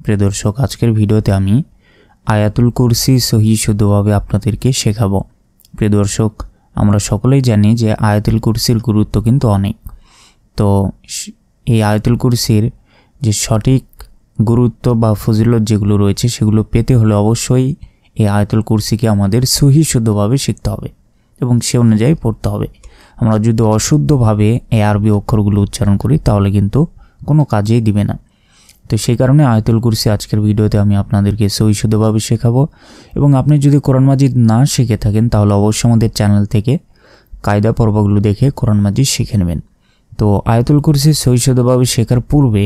প্রিয় দর্শক, আজকের ভিডিওতে আমি আয়াতুল কুরসি সহি শুদ্ধভাবে আপনাদেরকে শেখাবো। প্রিয় দর্শক, আমরা সকলেই জানি যে আয়াতুল কুরসির গুরুত্ব কিন্তু অনেক। তো এই আয়াতুল কুরসির যে সঠিক গুরুত্ব বা ফজিলত যেগুলো রয়েছে সেগুলো পেতে হলে অবশ্যই এই আয়াতুল কুরসিকে আমাদের সহি শুদ্ধভাবে শিখতে হবে এবং সে অনুযায়ী পড়তে হবে। আমরা যদি অশুদ্ধভাবে এই আরবি অক্ষরগুলো উচ্চারণ করি তাহলে কিন্তু কোনো কাজেই দিবে না। তো সেই কারণে আয়াতুল কুরসি আজকের ভিডিওতে আমি আপনাদেরকে সহি শুদ্ধভাবে শেখাবো। এবং আপনি যদি কোরআন মাজিদ না শিখে থাকেন তাহলে অবশ্যই আমাদের চ্যানেল থেকে কায়দা পর্বগুলো দেখে কোরআন মাজিদ শিখে নেবেন। তো আয়াতুল কুরসি সহি শুদ্ধভাবে শেখার পূর্বে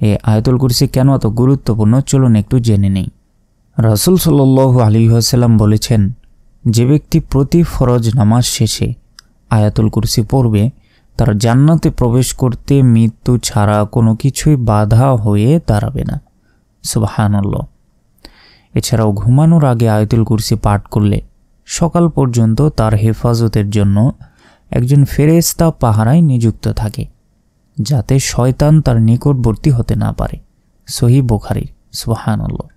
এই আয়াতুল কুরসি কেন এত গুরুত্বপূর্ণ চলুন একটু জেনে নেই। রাসূল সাল্লাল্লাহু আলাইহি ওয়াসাল্লাম বলেছেন, যে ব্যক্তি প্রতি ফরজ নামাজ শেষে আয়াতুল কুরসি পড়বে তার জান্নাতে প্রবেশ করতে মৃত্যু ছাড়া কোনো কিছুই বাধা হয়ে দাঁড়াবে না। সুবহানাল্লাহ। এছাড়াও ঘুমানোর আগে আয়াতুল কুরসি পাঠ করলে সকাল পর্যন্ত তার হেফাজতের জন্য একজন ফেরেশতা পাহারায় নিযুক্ত থাকে, যাতে শয়তান তার নিকটবর্তী হতে না পারে। সহিহ বুখারী। সুবহানাল্লাহ।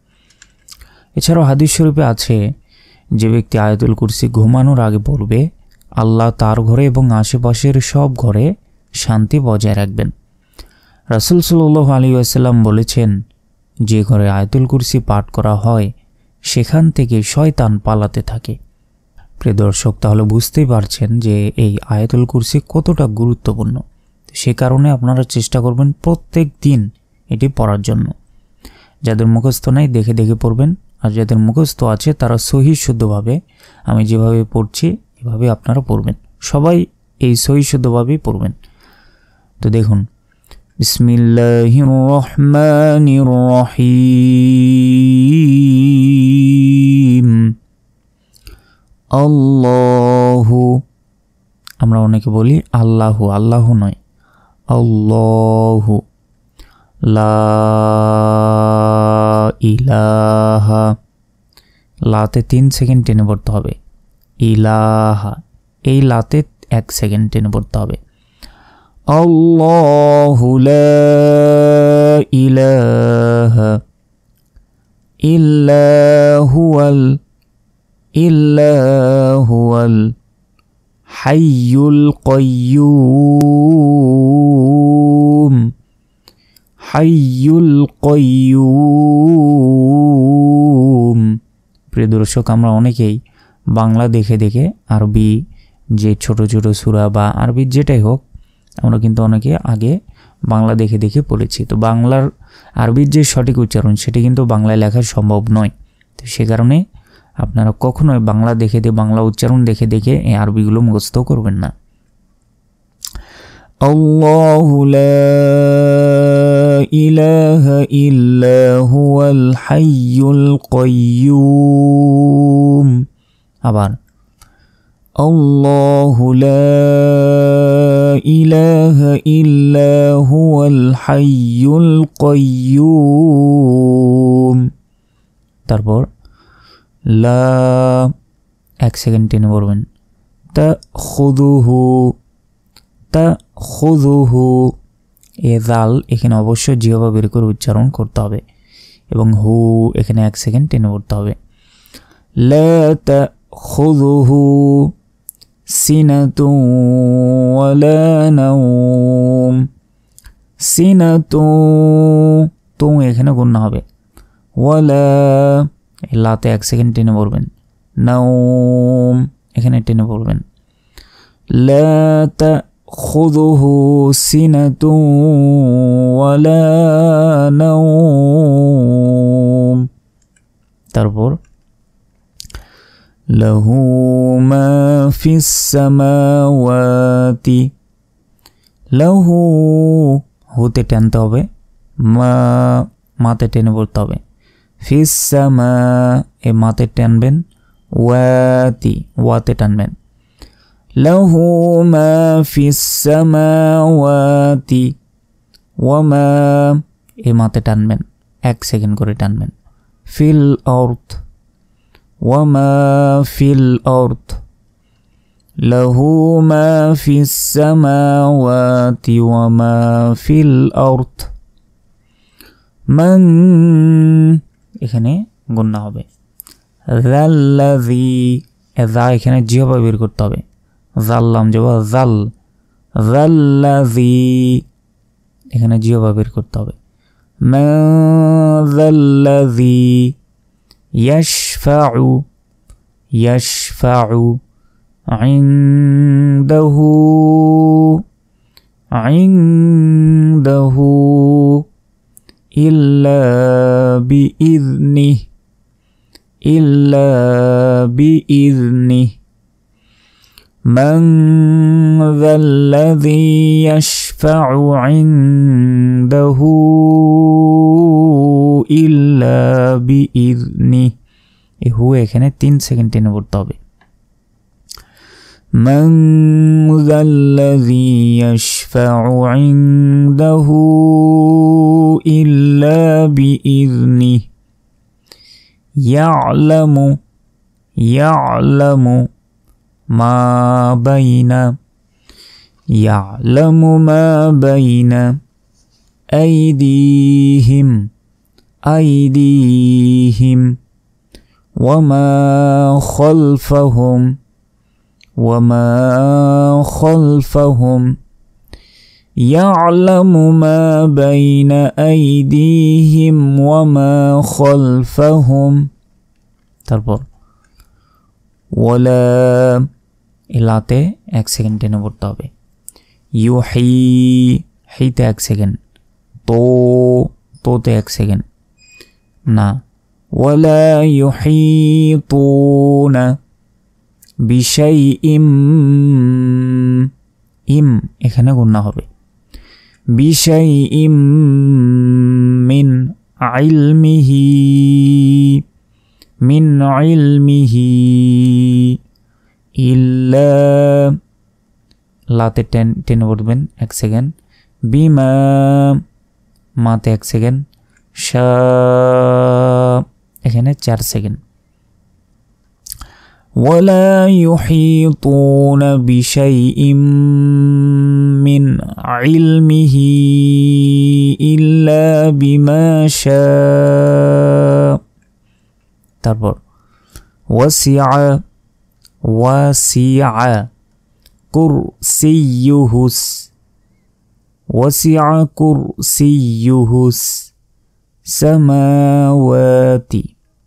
এছাড়াও হাদিস শরীফে আছে, যে ব্যক্তি আয়াতুল কুরসি ঘুমানোর আগে পড়বে আল্লাহ তার ঘরে এবং আশেপাশের সব ঘরে শান্তি বজায় রাখবেন। রাসূল সাল্লাল্লাহু আলাইহি ওয়াসাল্লাম বলেছেন, যে ঘরে আয়াতুল কুরসি পাঠ করা হয় সেখান থেকে শয়তান পালাতে থাকে। প্রিয় দর্শক, তাহলে বুঝতেই পারছেন যে এই আয়াতুল কুরসি কতটা গুরুত্বপূর্ণ। সে কারণে আপনারা চেষ্টা করবেন প্রত্যেক দিন এটি পড়ার জন্য। যাদের মুখস্থ নাই দেখে দেখে পড়বেন, আর যাদের মুখস্থ আছে তারা সহি শুদ্ধভাবে আমি যেভাবে পড়ছি এভাবে আপনারা পড়বেন। সবাই এই সহি শুদ্ধভাবেই পড়বেন। তো দেখুন, বিসমিল্লাহির রহমানির রহিম। আল্লাহু, আমরা অনেকে বলি আল্লাহু, আল্লাহু নয়, আল্লাহু। লা ইলাহা, লাতে 3 সেকেন্ড টেনে পড়তে হবে। ইলাহা, এই লাতে 1 সেকেন্ড টেনে পড়তে হবে। আল্লাহু লা ইলাহা ইল্লা হুয়াল হাইয়ুল কাইয়্যুম। প্রিয় দর্শক, আমরা অনেকেই বাংলা দেখে দেখে আরবি যে ছোট ছোট সূরা বা আরবি যেটাই হোক আমরা কিন্তু অনেকে আগে বাংলা দেখে দেখে পড়েছি। তো বাংলার আরবির যে সঠিক উচ্চারণ সেটি কিন্তু বাংলায় লেখা সম্ভব নয়। তো সে কারণে আপনারা কখনোই বাংলা দেখে দেখে বাংলা উচ্চারণ দেখে দেখে এই আরবিগুলো মুখস্থ করবেন না। আল্লাহু লা ইলাহা ইল্লা হুয়াল হাইয়ুল কাইয়্যুম। আবার আল্লাহু লা ইলাহা ইল্লা হুয়াল হাইয়ুল কাইয়্যুম। তারপর লা, 1 সেকেন্ড টেনে পড়বেন। তাখুযুহু, এ জাল এখানে অবশ্যই জিহ্বা বের করে উচ্চারণ করতে হবে এবং হু এখানে 1 সেকেন্ড টেনে পড়তে হবে। লা তাখুযুহু সিনাতুন ওয়ালা নাওম। সিনাতু এখানে গুণনা হবে। ওয়ালা, লাতে 1 সেকেন্ড টেনে পড়বেন। নাওম এখানে টেনে পড়বেন। লা তাখুযুহু সিনাতুন ওয়ালা নাওম। তারপর লাহু মা ফিস সামাওয়াতি। লাহু, হুতে টানতে হবে, মাতে টেনে পড়তে হবে। ফিস সামা, এ মাতে টানবেন, ওয়াতি ওয়াতে টানবেন। লাহু মা ফিস সামাওয়াতি ওয়া মা, এ মাতে টানবেন, 1 সেকেন্ড করে টানবেন। ফিল আরদ, ওয়া মা ফিল আরদ। লাহু মা ফিস সামাওয়াতি ওয়া মা ফিল আরদ। মান এখানে গুণনা হবে। যাল্লাযী যা এখানে জিহ্বা বের করতে হবে। জাল্লাম যাব জাল, যাল্লাযী এখানে জিহ্বা বের করতে হবে। মা যাল্লাযী ইয়াশফাউ ইয়াশফাউ ইনদাহু ইনদাহু ইল্লা বিইذনিহি ইল্লা বিইذনিহি মান যাল্লাযী ইয়াশফাউ ইনদাহু ইল্লা বিইذনিহি। এই হু এখানে 3 সেকেন্ড টেনে পড়তে হবে। মান যাল্লাযী ইয়াশফাউ ইনদাহু ইল্লা বিইذনিহি ইয়ালামু ইয়ালামু মা বাইনা ইয়ালামু মা বাইনা আইদিহিম আইদিহিম ওয়া মা খালফাহুম ওয়া মা খালফাহুম ইয়ালামু মা বাইনা আইদিহিম ওয়া মা খালফাহুম। তারপর ওয়ালা এলাতে 1 সেকেন্ড টেনে পড়তে হবে। ইউহি হিতে 1 সেকেন্ড, তোতে 1 সেকেন্ড না। ওয়ালা ইউহিতুনা বিশাইইম ইম এখানে গুণনা হবে। বিশাইইম মিন ইলমিহি মিন ইলমিহি ইল্লা লাতে টেনে পড়বেন 1 সেকেন্ড। বিমা মাতে 1 সেকেন্ড। শা এখানে 4 সেকেন্ড। ওয়ালা ইউহিতুনা বিশাইইম মিন ইলমিহি ইল্লা বিমা শা। তারপর ওয়াসিআ ওয়াসিআ কুরসিয়ুহুস ওয়াসিআ কুরসিয়ুহুস সামাওয়াতি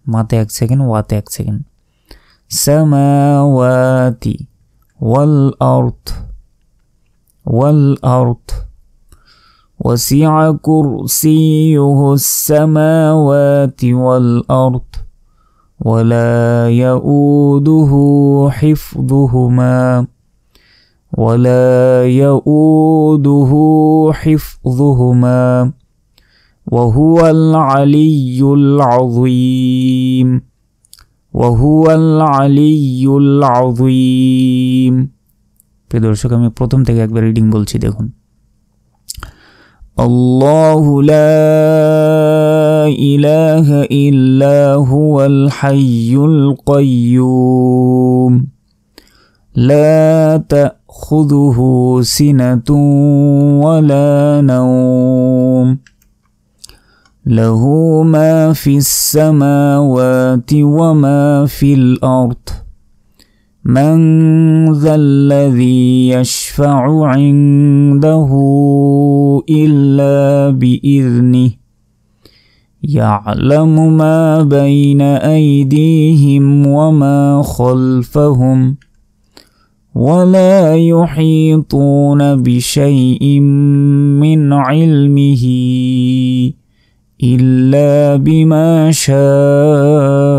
মাতে 1 সেকেন্ড, ওয়াতে 1 সেকেন্ড। সামাওয়াতি ওয়াল আরদ ওয়াসিআ কুরসিয়ুহুস সামাওয়াতি ওয়াল আরদ ওয়ালা ইয়াউদুহু হিফযুহুমা ওয়ালা ইয়াউদুহু হিফযুহুমা ওয়া হুয়াল আলিয়্যুল আযীম ওয়া হুয়াল আলিয়্যুল আযীম। প্রিয় দর্শক, আমি প্রথম থেকে একবার রিডিং বলছি, দেখুন। আল্লাহু লা ইলাহা ইল্লা হুয়াল হাইয়ুল কাইয়্যুম লা তাখুযুহু সিনাতুন ওয়ালা নাওম লাহু মা ফিস সামাওয়াতি ওয়া মা ফিল আরদ মান যাল্লাযী ইয়াশফা'ু 'ইনদাহু ইল্লা বিইذনিহি ইয়ালামু মা বাইনা আইদিহিম ওয়া মা খালফাহুম ওয়ালা ইউহিতুনা বিশাইইম মিন ইলমিহি ইল্লা বিমা শা'a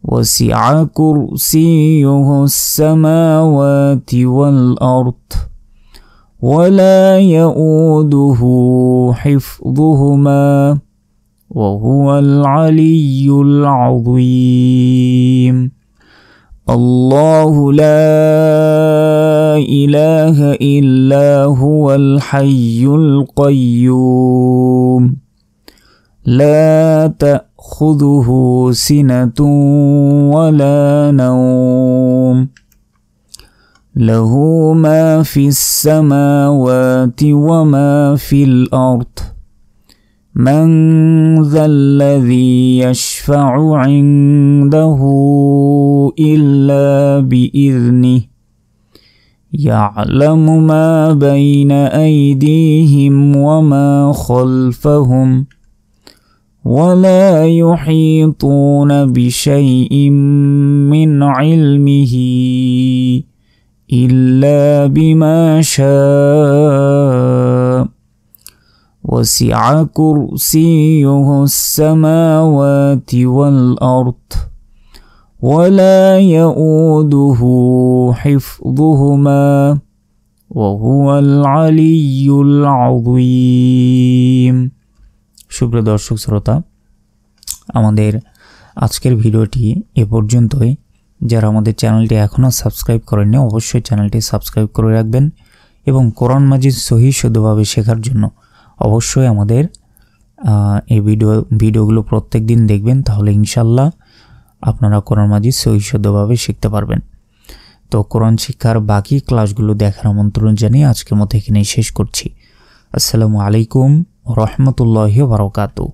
ওয়াসিআ কুরসিয়ুহুস সামাওয়াতি ওয়াল আরদ ওয়ালা ইয়াউদুহু হিফযুহুমা ওয়া হুয়াল আলিয়্যুল আযীম। আল্লাহু লা ইলাহা ইল্লা হুয়াল হাইয়ুল কাইয়্যুম লা তাখুযুহু সিনাতুন ওয়ালা নাওম লাহু মা ফিস সামাওয়াতি ওয়া মা ফিল আরদ من ذا الذي يشفع عنده إلا بإذنه يعلم ما بين أيديهم وما خلفهم ولا يحيطون بشيء من علمه إلا بما شاء وسع كرسيه السماوات والأرض ولا يؤوده حفظهما وهو العلي العظيم। সুপ্রিয় দর্শক শ্রোতা, আমাদের আজকের ভিডিওটি এ পর্যন্তই। যারা আমাদের চ্যানেলটি এখনও সাবস্ক্রাইব করেননি অবশ্যই চ্যানেলটি সাবস্ক্রাইব করে রাখবেন এবং কোরআন মাজিদ সহিহ শুদ্ধভাবে শেখার জন্য অবশ্যই আমাদের এই ভিডিওগুলো প্রত্যেক দিন দেখবেন, তাহলে ইনশাল্লাহ আপনারা কোরআন মাজিদ সহিহ শুদ্ধভাবে শিখতে পারবেন। তো কোরআন শিক্ষার বাকি ক্লাসগুলো দেখার আমন্ত্রণ জানিয়ে আজকের মতো এখানেই শেষ করছি। আসসালামু আলাইকুম ওয়া রাহমাতুল্লাহি ওয়া বারাকাতুহু।